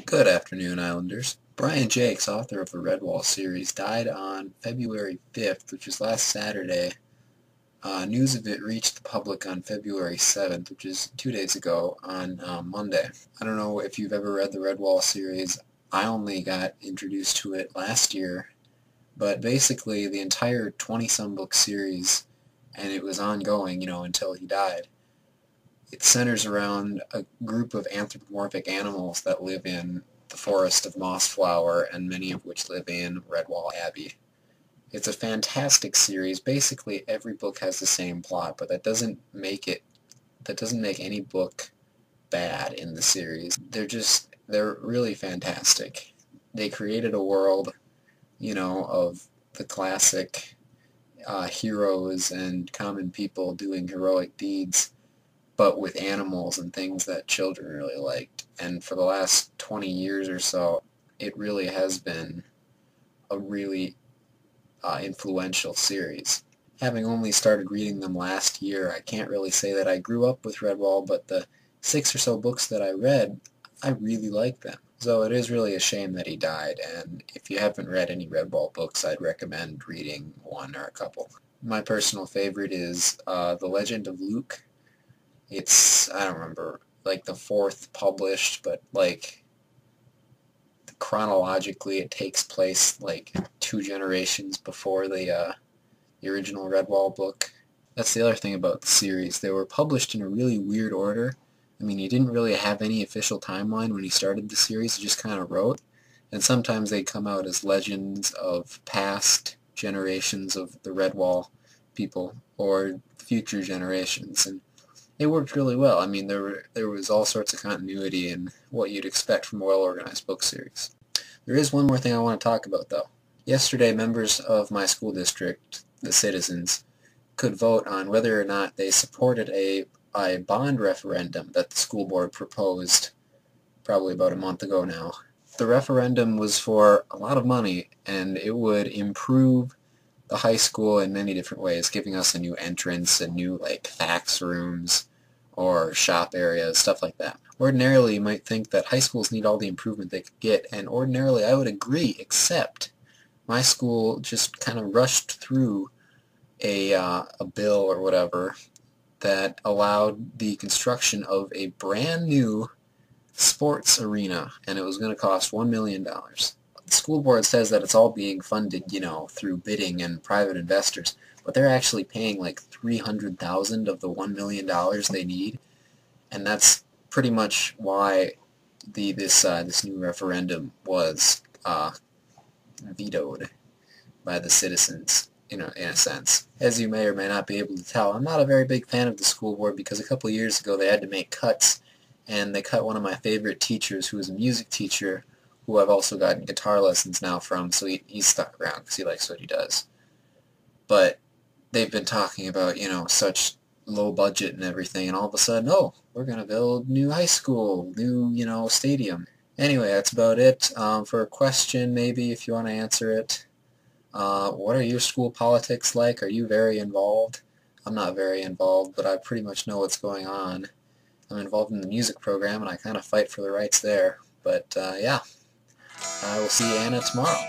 Good afternoon, Islanders. Brian Jacques, author of the Redwall series, died on February 5th, which is last Saturday. News of it reached the public on February 7th, which is 2 days ago, on Monday. I don't know if you've ever read the Redwall series. I only got introduced to it last year, but basically the entire 20-some book series, and it was ongoing, until he died. It centers around a group of anthropomorphic animals that live in the forest of Mossflower, and many of which live in Redwall Abbey. It's a fantastic series. Basically, every book has the same plot, but that doesn't make any book bad in the series. They're really fantastic. They created a world, of the classic heroes and common people doing heroic deeds, but with animals and things that children really liked. And for the last 20 years or so, it really has been a really influential series. Having only started reading them last year, I can't really say that I grew up with Redwall, but the 6 or so books that I read, I really liked them. So it is really a shame that he died, and if you haven't read any Redwall books, I'd recommend reading one or a couple. My personal favorite is The Legend of Luke. It's, I don't remember, like the 4th published, but like chronologically it takes place like 2 generations before the original Redwall book. That's the other thing about the series. They were published in a really weird order. I mean, he didn't really have any official timeline when he started the series. He just kind of wrote. And sometimes they'd come out as legends of past generations of the Redwall people or future generations. And it worked really well. I mean, there was all sorts of continuity and what you'd expect from a well-organized book series. There is one more thing I want to talk about, though. Yesterday, members of my school district, the citizens, could vote on whether or not they supported a bond referendum that the school board proposed probably about a month ago now. The referendum was for a lot of money, and it would improve the high school in many different ways, giving us a new entrance and new fax rooms or shop areas, stuff like that. Ordinarily, you might think that high schools need all the improvement they could get, and ordinarily I would agree, except my school just kind of rushed through a bill or whatever that allowed the construction of a brand new sports arena, and it was going to cost $1 million. The school board says that it's all being funded, through bidding and private investors, but they're actually paying like $300,000 of the $1 million they need, and that's pretty much why this new referendum was vetoed by the citizens, in a sense. As you may or may not be able to tell, I'm not a very big fan of the school board because a couple of years ago they had to make cuts, and they cut one of my favorite teachers, who was a music teacher, who I've also gotten guitar lessons now from, so he's stuck around because he likes what he does. But they've been talking about, such low budget and everything, and all of a sudden, oh, we're going to build new high school, new, stadium. Anyway, that's about it. For a question, maybe, if you want to answer it, what are your school politics like? Are you very involved? I'm not very involved, but I pretty much know what's going on. I'm involved in the music program, and I kind of fight for the rights there. But, yeah. I will see Anna tomorrow.